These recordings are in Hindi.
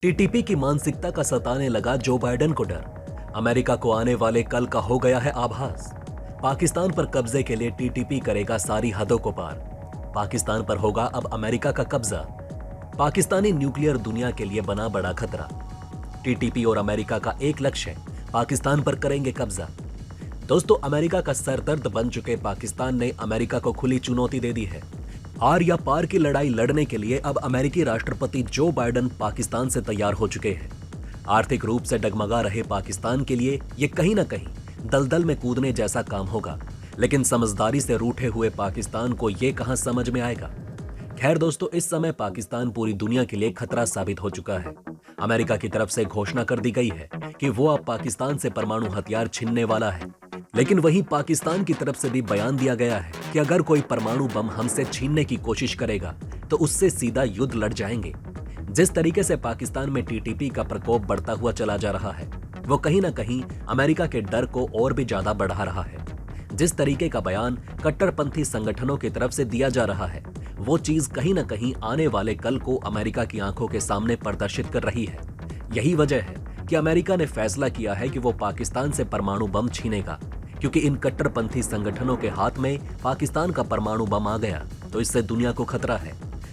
टीटीपी की मानसिकता का सताने लगा जो बाइडेन को डर। अमेरिका को आने वाले कल का हो गया है आभास। पाकिस्तान पर कब्जे के लिए टीटीपी करेगा सारी हदों को पार। पाकिस्तान पर होगा अब अमेरिका का कब्जा। पाकिस्तानी न्यूक्लियर दुनिया के लिए बना बड़ा खतरा। टीटीपी और अमेरिका का एक लक्ष्य है, पाकिस्तान पर करेंगे कब्जा। दोस्तों, अमेरिका का सरदर्द बन चुके पाकिस्तान ने अमेरिका को खुली चुनौती दे दी है। आर या पार की लड़ाई लड़ने के लिए अब अमेरिकी राष्ट्रपति जो बाइडेन पाकिस्तान से तैयार हो चुके हैं। आर्थिक रूप से डगमगा रहे पाकिस्तान के लिए ये कहीं ना कहीं दलदल में कूदने जैसा काम होगा, लेकिन समझदारी से रूठे हुए पाकिस्तान को ये कहां समझ में आएगा। खैर दोस्तों, इस समय पाकिस्तान पूरी दुनिया के लिए खतरा साबित हो चुका है। अमेरिका की तरफ से घोषणा कर दी गई है कि वो अब पाकिस्तान से परमाणु हथियार छीनने वाला है, लेकिन वहीं पाकिस्तान की तरफ से भी बयान दिया गया है कि अगर कोई परमाणु बम हमसे छीनने की कोशिश करेगा तो उससे सीधा युद्ध लड़ जाएंगे। जिस तरीके से पाकिस्तान में टीटीपी का प्रकोप बढ़ता हुआ चला जा रहा है, वो कहीं ना कहीं अमेरिका के डर को और भी ज्यादा बढ़ा रहा है। जिस तरीके का बयान कट्टरपंथी संगठनों की तरफ से दिया जा रहा है, वो चीज कहीं ना कहीं आने वाले कल को अमेरिका की आंखों के सामने प्रदर्शित कर रही है। यही वजह है कि अमेरिका ने फैसला किया है कि वो पाकिस्तान से परमाणु बम छीनेगा, क्योंकि इन कट्टरपंथी संगठनों के हाथ में पाकिस्तान का परमाणु बम आ गया तो इससे दुनिया को खतरा है।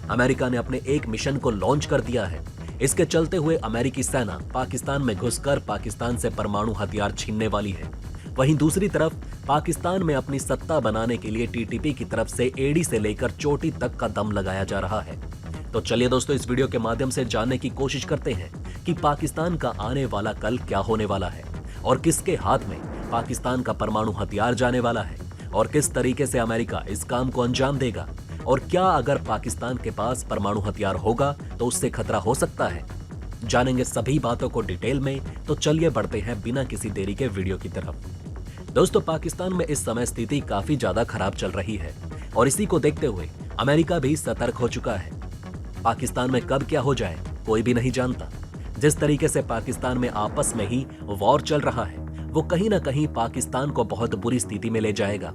अमेरिका ने अपने एक मिशन को लॉन्च कर दिया है। इसके चलते हुए अमेरिकी सेना पाकिस्तान में घुसकर पाकिस्तान से परमाणु हथियार छीनने वाली है। वहीं दूसरी तरफ पाकिस्तान में अपनी सत्ता बनाने के लिए टीटीपी की तरफ से एड़ी से लेकर चोटी तक का दम लगाया जा रहा है। तो चलिए दोस्तों, इस वीडियो के माध्यम से जानने की कोशिश करते हैं कि पाकिस्तान का आने वाला कल क्या होने वाला है और किसके हाथ में पाकिस्तान का परमाणु हथियार जाने वाला है और किस तरीके से अमेरिका इस काम को अंजाम देगा, और क्या अगर पाकिस्तान के पास परमाणु हथियार होगा तो उससे खतरा हो सकता है। जानेंगे सभी बातों को डिटेल में, तो चलिए बढ़ते हैं बिना किसी देरी के वीडियो की तरफ। दोस्तों, पाकिस्तान में इस समय स्थिति काफी ज्यादा खराब चल रही है और इसी को देखते हुए अमेरिका भी सतर्क हो चुका है। पाकिस्तान में कब क्या हो जाए कोई भी नहीं जानता। जिस तरीके से पाकिस्तान में आपस में ही वॉर चल रहा है, वो कहीं ना कहीं पाकिस्तान को बहुत बुरी स्थिति में ले जाएगा।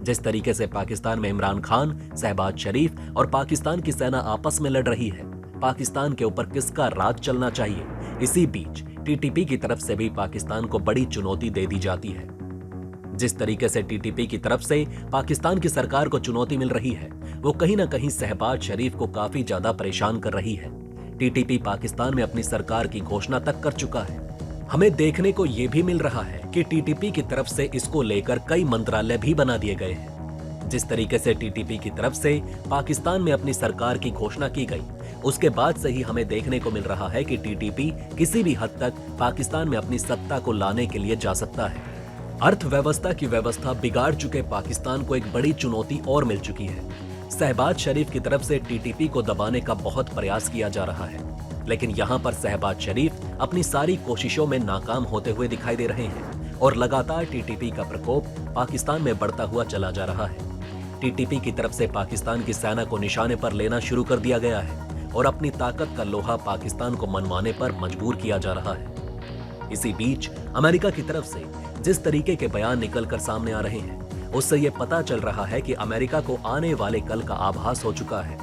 जिस तरीके से पाकिस्तान में इमरान खान, शहबाज शरीफ और पाकिस्तान की सेना आपस में लड़ रही है, पाकिस्तान के ऊपर किसका राज चलना चाहिए, इसी बीच टीटीपी की तरफ से भी पाकिस्तान को बड़ी चुनौती दे दी जाती है। जिस तरीके से टीटीपी की तरफ से पाकिस्तान की सरकार को चुनौती मिल रही है, वो कहीं ना कहीं शहबाज शरीफ को काफी ज्यादा परेशान कर रही है। टीटीपी पाकिस्तान में अपनी सरकार की घोषणा तक कर चुका है। हमें देखने को यह भी मिल रहा है कि टीटीपी की तरफ से इसको लेकर कई मंत्रालय भी बना दिए गए हैं। जिस तरीके से टीटीपी की तरफ से पाकिस्तान में अपनी सरकार की घोषणा की गई, उसके बाद से ही हमें देखने को मिल रहा है कि टीटीपी किसी भी हद तक पाकिस्तान में अपनी सत्ता को लाने के लिए जा सकता है। अर्थव्यवस्था की व्यवस्था बिगाड़ चुके पाकिस्तान को एक बड़ी चुनौती और मिल चुकी है। शहबाज शरीफ की तरफ से टीटीपी को दबाने का बहुत प्रयास किया जा रहा है, लेकिन यहाँ पर शहबाज शरीफ अपनी सारी कोशिशों में नाकाम होते हुए दिखाई दे रहे हैं और लगातार टीटीपी का प्रकोप पाकिस्तान में बढ़ता हुआ चला जा रहा है। टीटीपी की तरफ से पाकिस्तान की सेना को निशाने पर लेना शुरू कर दिया गया है और अपनी ताकत का लोहा पाकिस्तान को मनवाने पर मजबूर किया जा रहा है। इसी बीच अमेरिका की तरफ से जिस तरीके के बयान निकलकर सामने आ रहे हैं, उससे ये पता चल रहा है कि अमेरिका को आने वाले कल का आभास हो चुका है।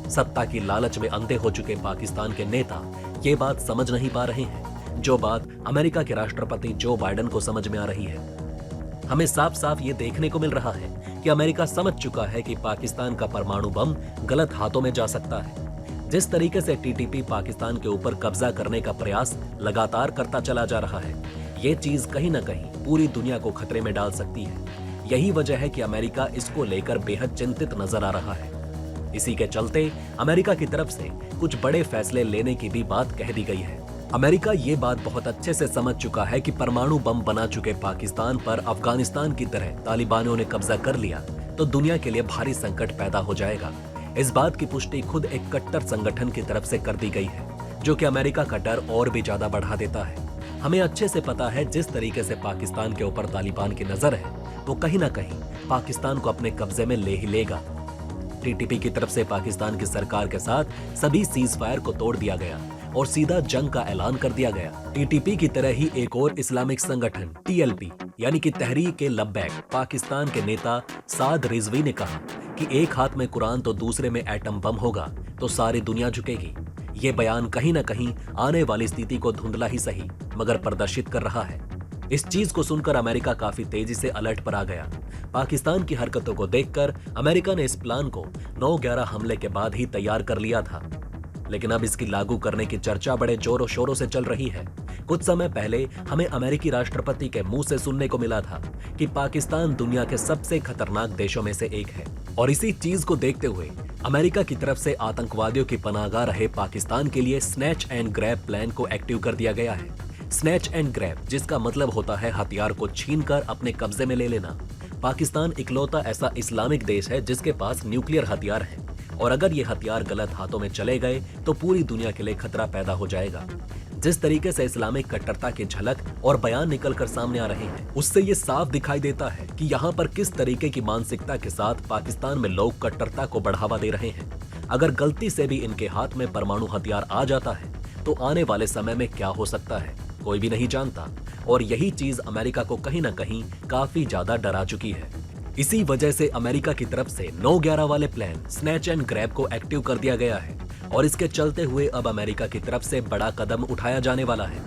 सत्ता की लालच में अंधे हो चुके पाकिस्तान के नेता ये बात समझ नहीं पा रहे हैं, जो बात अमेरिका के राष्ट्रपति जो बाइडेन को समझ में आ रही है। हमें साफ साफ ये देखने को मिल रहा है कि अमेरिका समझ चुका है कि पाकिस्तान का परमाणु बम गलत हाथों में जा सकता है। जिस तरीके से टीटीपी पाकिस्तान के ऊपर कब्जा करने का प्रयास लगातार करता चला जा रहा है, ये चीज कहीं ना कहीं पूरी दुनिया को खतरे में डाल सकती है। यही वजह है कि अमेरिका इसको लेकर बेहद चिंतित नजर आ रहा है। इसी के चलते अमेरिका की तरफ से कुछ बड़े फैसले लेने की भी बात कह दी गई है। अमेरिका ये बात बहुत अच्छे से समझ चुका है कि परमाणु बम बना चुके पाकिस्तान पर अफगानिस्तान की तरह तालिबानियों ने कब्जा कर लिया तो दुनिया के लिए भारी संकट पैदा हो जाएगा। इस बात की पुष्टि खुद एक कट्टर संगठन की तरफ से कर दी गई है, जो कि अमेरिका का डर और भी ज्यादा बढ़ा देता है। हमें अच्छे से पता है जिस तरीके से पाकिस्तान के ऊपर तालिबान की नजर है, वो कहीं ना कहीं पाकिस्तान को अपने कब्जे में ले ही लेगा। टीटीपी की तरफ से पाकिस्तान की सरकार के साथ सभी सीज फायर को तोड़ दिया गया और सीधा जंग का ऐलान कर दिया गया। टीटीपी की तरह ही एक और इस्लामिक संगठन टीएलपी यानी कि तहरीक ए लब्बैक पाकिस्तान के नेता साद रिजवी ने कहा कि एक हाथ में कुरान तो दूसरे में एटम बम होगा तो सारी दुनिया झुकेगी। ये बयान कहीं ना कहीं आने वाली स्थिति को धुंधला ही सही मगर प्रदर्शित कर रहा है। इस चीज को सुनकर अमेरिका काफी तेजी से अलर्ट पर आ गया। पाकिस्तान की हरकतों को देखकर अमेरिका ने इस प्लान को 9/11 हमले के बाद ही तैयार कर लिया था, लेकिन अब इसकी लागू करने की चर्चा बड़े जोरों शोरों से चल रही है। कुछ समय पहले हमें अमेरिकी राष्ट्रपति के मुंह से सुनने को मिला था कि पाकिस्तान दुनिया के सबसे खतरनाक देशों में से एक है, और इसी चीज को देखते हुए अमेरिका की तरफ से आतंकवादियों की पनाहगाह रहे पाकिस्तान के लिए स्नैच एंड ग्रैब प्लान को एक्टिव कर दिया गया है। स्नैच एंड ग्रैब, जिसका मतलब होता है हथियार को छीनकर अपने कब्जे में ले लेना। पाकिस्तान इकलौता ऐसा इस्लामिक देश है जिसके पास न्यूक्लियर हथियार है, और अगर ये हथियार गलत हाथों में चले गए तो पूरी दुनिया के लिए खतरा पैदा हो जाएगा। जिस तरीके से इस्लामिक कट्टरता की झलक और बयान निकलकर सामने आ रहे हैं, उससे ये साफ दिखाई देता है कि यहाँ पर किस तरीके की मानसिकता के साथ पाकिस्तान में लोग कट्टरता को बढ़ावा दे रहे हैं। अगर गलती से भी इनके हाथ में परमाणु हथियार आ जाता है तो आने वाले समय में क्या हो सकता है कोई भी नहीं जानता, और यही चीज अमेरिका को कहीं ना कहीं काफी ज्यादा डरा चुकी है। इसी वजह से अमेरिका की तरफ से 9/11 वाले प्लान स्नैच एंड ग्रैब को एक्टिव कर दिया गया है, और इसके चलते हुए अब अमेरिका की तरफ से बड़ा कदम उठाया जाने वाला है।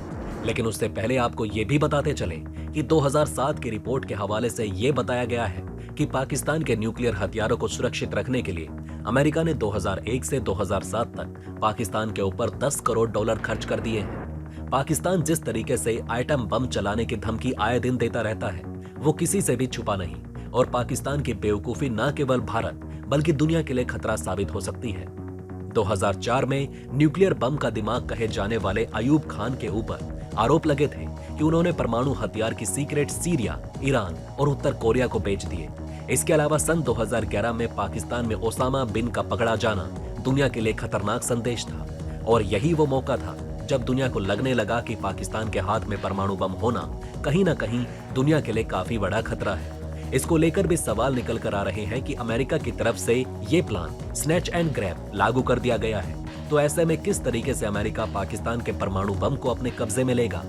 लेकिन उससे पहले आपको ये भी बताते चले कि 2007 की रिपोर्ट के हवाले से ये बताया गया है कि पाकिस्तान के न्यूक्लियर हथियारों को सुरक्षित रखने के लिए अमेरिका ने 2001 से 2007 तक पाकिस्तान के ऊपर $10 करोड़ खर्च कर दिए हैं। पाकिस्तान जिस तरीके से आइटम बम चलाने की धमकी आए दिन देता रहता है वो किसी से भी छुपा नहीं, और पाकिस्तान की बेवकूफी न केवल भारत बल्कि दुनिया के लिए खतरा साबित हो सकती है। 2004 में न्यूक्लियर बम का दिमाग कहे जाने वाले अयूब खान के ऊपर आरोप लगे थे कि उन्होंने परमाणु हथियार की सीक्रेट सीरिया, ईरान और उत्तर कोरिया को बेच दिए। इसके अलावा सन 2011 में पाकिस्तान में ओसामा बिन का पकड़ा जाना दुनिया के लिए खतरनाक संदेश था, और यही वो मौका था जब दुनिया को लगने लगा कि पाकिस्तान के हाथ में परमाणु बम होना कहीं ना कहीं दुनिया के लिए काफी बड़ा खतरा है। इसको लेकर भी सवाल निकल कर आ रहे हैं कि अमेरिका की तरफ से ये प्लान स्नैच एंड ग्रैब लागू कर दिया गया है, तो ऐसे में किस तरीके से अमेरिका पाकिस्तान के परमाणु बम को अपने कब्जे में लेगा?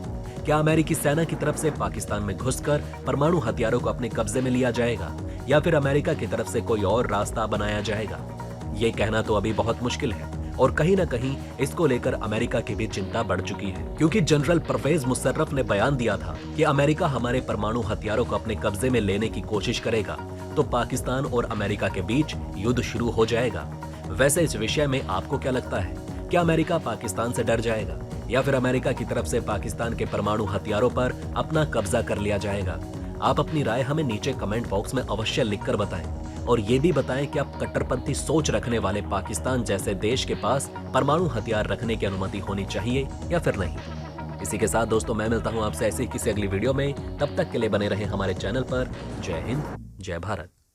क्या अमेरिकी सेना की तरफ से पाकिस्तान में घुसकर परमाणु हथियारों को अपने कब्जे में लिया जाएगा, या फिर अमेरिका की तरफ से कोई और रास्ता बनाया जाएगा? ये कहना तो अभी बहुत मुश्किल है, और कहीं ना कहीं इसको लेकर अमेरिका की भी चिंता बढ़ चुकी है, क्योंकि जनरल परवेज मुशर्रफ ने बयान दिया था कि अमेरिका हमारे परमाणु हथियारों को अपने कब्जे में लेने की कोशिश करेगा तो पाकिस्तान और अमेरिका के बीच युद्ध शुरू हो जाएगा। वैसे इस विषय में आपको क्या लगता है? क्या अमेरिका पाकिस्तान से डर जाएगा, या फिर अमेरिका की तरफ से पाकिस्तान के परमाणु हथियारों पर अपना कब्जा कर लिया जाएगा? आप अपनी राय हमें नीचे कमेंट बॉक्स में अवश्य लिखकर बताएं, और ये भी बताएं कि आप कट्टरपंथी सोच रखने वाले पाकिस्तान जैसे देश के पास परमाणु हथियार रखने की अनुमति होनी चाहिए या फिर नहीं। इसी के साथ दोस्तों मैं मिलता हूं आपसे ऐसी किसी अगली वीडियो में, तब तक के लिए बने रहें हमारे चैनल पर। जय हिंद, जय भारत।